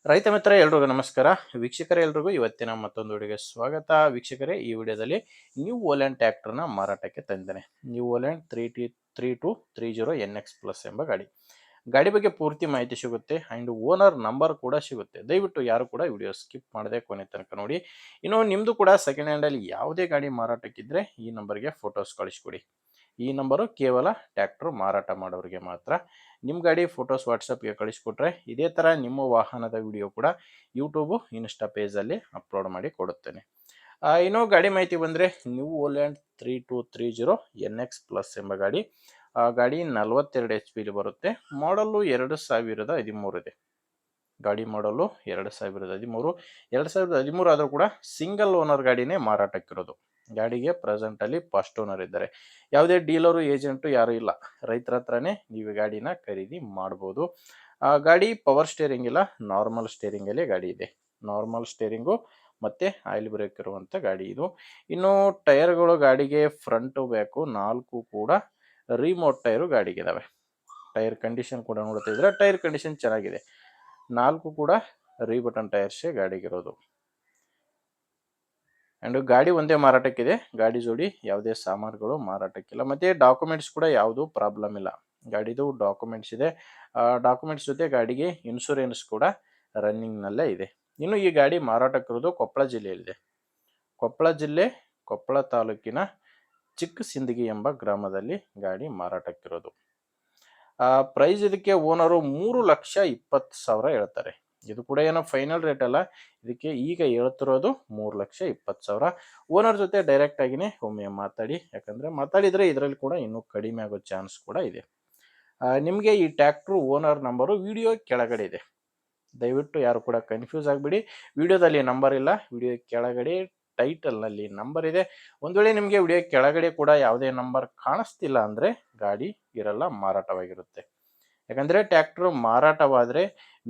ರೈತ ಮಿತ್ರ ಎಲ್ರಿಗೂ ನಮಸ್ಕಾರ. ವೀಕ್ಷಕರೇ ಎಲ್ರಿಗೂ ಇವತ್ತಿನ ಮತ್ತೊಂದು ವಿಡಿಯೋಗೆ ಸ್ವಾಗತ. ವೀಕ್ಷಕರೇ, ಈ ವಿಡಿಯೋದಲ್ಲಿ ನ್ಯೂ ಓಲ್ಯಾಂಡ್ ಟ್ರ್ಯಾಕ್ಟರ್ನ ಮಾರಾಟಕ್ಕೆ ತಂದಿದ್ದೇನೆ. ನ್ಯೂ ಓಲ್ಯಾಂಡ್ 3230 NX ಪ್ಲಸ್ ಎಂಬ ಗಾಡಿ. ಗಾಡಿ ಬಗ್ಗೆ ಪೂರ್ತಿ ಮಾಹಿತಿ ಸಿಗುತ್ತೆ ಆ್ಯಂಡ್ ಓನರ್ ನಂಬರ್ ಕೂಡ ಸಿಗುತ್ತೆ. ದಯವಿಟ್ಟು ಯಾರು ಕೂಡ ವಿಡಿಯೋ ಸ್ಕಿಪ್ ಮಾಡದೆ ಕೊನೆ ತನಕ ನೋಡಿ. ಇನ್ನು ನಿಮ್ಮದು ಕೂಡ ಸೆಕೆಂಡ್ ಹ್ಯಾಂಡಲ್ಲಿ ಯಾವುದೇ ಗಾಡಿ ಮಾರಾಟಕ್ಕಿದ್ರೆ ಈ ನಂಬರ್ಗೆ ಫೋಟೋಸ್ ಕಳಿಸ್ಕೊಡಿ. ಈ ನಂಬರು ಕೇವಲ ಟ್ರ್ಯಾಕ್ಟರ್ ಮಾರಾಟ ಮಾಡೋರಿಗೆ ಮಾತ್ರ. ನಿಮ್ಮ ಗಾಡಿ ಫೋಟೋಸ್ ವಾಟ್ಸಪ್ಗೆ ಕಳಿಸ್ಕೊಟ್ರೆ ಇದೇ ಥರ ನಿಮ್ಮ ವಾಹನದ ವಿಡಿಯೋ ಕೂಡ ಯೂಟ್ಯೂಬು ಇನ್ಸ್ಟಾ ಪೇಜಲ್ಲಿ ಅಪ್ಲೋಡ್ ಮಾಡಿ ಕೊಡುತ್ತೇನೆ. ಇನ್ನೂ ಗಾಡಿ ಮಾಹಿತಿ ಬಂದರೆ ನ್ಯೂ ಓಲ್ಯಾಂಡ್ 3230 NX ಪ್ಲಸ್ ಎಂಬ ಗಾಡಿ. ಗಾಡಿ 42 HP ಬರುತ್ತೆ. ಮಾಡಲ್ಲು 2013 ಇದೆ. ಗಾಡಿ ಮಾಡಲು 2013 ಆದರೂ ಕೂಡ ಸಿಂಗಲ್ ಓನರ್ ಗಾಡಿನೇ ಮಾರಾಟಕ್ಕಿರೋದು. ಗಾಡಿಗೆ ಪ್ರೆಸೆಂಟಲ್ಲಿ ಫಸ್ಟ್ ಓನರ್ ಇದ್ದಾರೆ. ಯಾವುದೇ ಡೀಲರು ಏಜೆಂಟು ಯಾರೂ ಇಲ್ಲ. ರೈತರ ಹತ್ರನೇ ನೀವು ಗಾಡಿನ ಖರೀದಿ ಮಾಡ್ಬೋದು. ಗಾಡಿ ಪವರ್ ಸ್ಟೇರಿಂಗ್ ಇಲ್ಲ, ನಾರ್ಮಲ್ ಸ್ಟೇರಿಂಗಲ್ಲಿ ಗಾಡಿ ಇದೆ. ನಾರ್ಮಲ್ ಸ್ಟೇರಿಂಗು ಮತ್ತು ಆಯಿಲ್ ಬ್ರೇಕ್ ಇರುವಂಥ ಗಾಡಿ ಇದು. ಇನ್ನು ಟೈರ್ಗಳು ಗಾಡಿಗೆ ಫ್ರಂಟು ಬ್ಯಾಕು 4 ಕೂಡ ರಿಮೋಟ್ ಟೈರು ಗಾಡಿಗಿದ್ದಾವೆ. ಟೈರ್ ಕಂಡೀಷನ್ ಕೂಡ ನೋಡ್ತಾ ಇದ್ರೆ ಟೈರ್ ಕಂಡೀಷನ್ ಚೆನ್ನಾಗಿದೆ. 4 ಕೂಡ ರೀಬಟನ್ ಟೈರ್ಸೇ ಗಾಡಿಗಿರೋದು. ಆ್ಯಂಡ್ ಗಾಡಿ ಒಂದೇ ಮಾರಾಟಕ್ಕಿದೆ. ಗಾಡಿ ಜೋಡಿ ಯಾವುದೇ ಸಾಮಾನುಗಳು ಮಾರಾಟಕ್ಕಿಲ್ಲ. ಮತ್ತು ಡಾಕ್ಯುಮೆಂಟ್ಸ್ ಕೂಡ ಯಾವುದೂ ಪ್ರಾಬ್ಲಮ್ ಇಲ್ಲ. ಗಾಡಿದು ಡಾಕ್ಯುಮೆಂಟ್ಸ್ ಇದೆ. ಡಾಕ್ಯುಮೆಂಟ್ಸ್ ಜೊತೆ ಗಾಡಿಗೆ ಇನ್ಶೂರೆನ್ಸ್ ಕೂಡ ರನ್ನಿಂಗ್ನಲ್ಲೇ ಇದೆ. ಇನ್ನು ಈ ಗಾಡಿ ಮಾರಾಟಕ್ಕಿರೋದು ಕೊಪ್ಪಳ ಜಿಲ್ಲೆಯಲ್ಲಿದೆ. ಕೊಪ್ಪಳ ಜಿಲ್ಲೆ, ಕೊಪ್ಪಳ ತಾಲೂಕಿನ ಚಿಕ್ಕ ಸಿಂದಗಿ ಎಂಬ ಗ್ರಾಮದಲ್ಲಿ ಗಾಡಿ ಮಾರಾಟಕ್ಕಿರೋದು. ಪ್ರೈಸ್ ಇದಕ್ಕೆ ಓನರು 3,20,000 ಹೇಳ್ತಾರೆ. ಇದು ಕೂಡ ಏನೋ ಫೈನಲ್ ರೇಟ್ ಅಲ್ಲ. ಇದಕ್ಕೆ ಈಗ ಹೇಳ್ತಿರೋದು 3,20,000. ಓನರ್ ಜೊತೆ ಡೈರೆಕ್ಟ್ ಆಗಿನೇ ಒಮ್ಮೆ ಮಾತಾಡಿ, ಯಾಕಂದರೆ ಮಾತಾಡಿದರೆ ಇದರಲ್ಲಿ ಕೂಡ ಇನ್ನೂ ಕಡಿಮೆ ಆಗೋ ಚಾನ್ಸ್ ಕೂಡ ಇದೆ. ನಿಮಗೆ ಈ ಟ್ರ್ಯಾಕ್ಟ್ರು ಓನರ್ ನಂಬರು ವಿಡಿಯೋ ಕೆಳಗಡೆ ಇದೆ. ದಯವಿಟ್ಟು ಯಾರು ಕೂಡ ಕನ್ಫ್ಯೂಸ್ ಆಗಿಬಿಡಿ. ವಿಡಿಯೋದಲ್ಲಿ ನಂಬರ್ ಇಲ್ಲ, ವಿಡಿಯೋ ಕೆಳಗಡೆ ಟೈಟಲ್ನಲ್ಲಿ ನಂಬರ್ ಇದೆ. ಒಂದು ವೇಳೆ ನಿಮಗೆ ವಿಡಿಯೋ ಕೆಳಗಡೆ ಕೂಡ ಯಾವುದೇ ನಂಬರ್ ಕಾಣಿಸ್ತಿಲ್ಲ ಅಂದರೆ ಗಾಡಿ ಇರಲ್ಲ, ಮಾರಾಟವಾಗಿರುತ್ತೆ. ಯಾಕಂದರೆ ಟ್ರ್ಯಾಕ್ಟ್ರು ಮಾರಾಟವಾದರೆ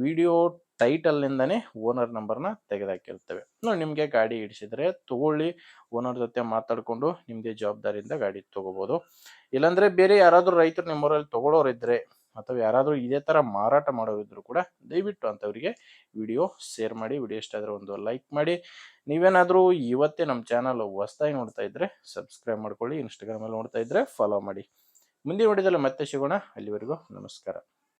ವಿಡಿಯೋ ಟೈಟಲ್ನಿಂದನೇ ಓನರ್ ನಂಬರ್ನ ತೆಗೆದಾಕಿರ್ತೇವೆ. ನಿಮಗೆ ಗಾಡಿ ಹಿಡಿಸಿದ್ರೆ ತೊಗೊಳ್ಳಿ, ಓನರ್ ಜೊತೆ ಮಾತಾಡಿಕೊಂಡು ನಿಮ್ಮದೇ ಜವಾಬ್ದಾರಿಯಿಂದ ಗಾಡಿ ತೊಗೋಬೋದು. ಇಲ್ಲಾಂದರೆ ಬೇರೆ ಯಾರಾದರೂ ರೈತರು ನಿಮ್ಮೂರಲ್ಲಿ ತೊಗೊಳೋರಿದ್ದರೆ ಅಥವಾ ಯಾರಾದರೂ ಇದೇ ಥರ ಮಾರಾಟ ಮಾಡೋರಿದ್ರು ಕೂಡ ದಯವಿಟ್ಟು ಅಂಥವರಿಗೆ ವಿಡಿಯೋ ಶೇರ್ ಮಾಡಿ. ವಿಡಿಯೋ ಇಷ್ಟ ಆದರೆ ಒಂದು ಲೈಕ್ ಮಾಡಿ. ನೀವೇನಾದರೂ ಇವತ್ತೇ ನಮ್ಮ ಚಾನಲ್ ಹೊಸದಾಗಿ ನೋಡ್ತಾ ಇದ್ದರೆ ಸಬ್ಸ್ಕ್ರೈಬ್ ಮಾಡ್ಕೊಳ್ಳಿ. ಇನ್ಸ್ಟಾಗ್ರಾಮಲ್ಲಿ ನೋಡ್ತಾ ಇದ್ದರೆ ಫಾಲೋ ಮಾಡಿ. ಮುಂದಿನ ವಿಡಿಯೋದಲ್ಲಿ ಮತ್ತೆ ಸಿಗೋಣ. ಅಲ್ಲಿವರೆಗೂ ನಮಸ್ಕಾರ.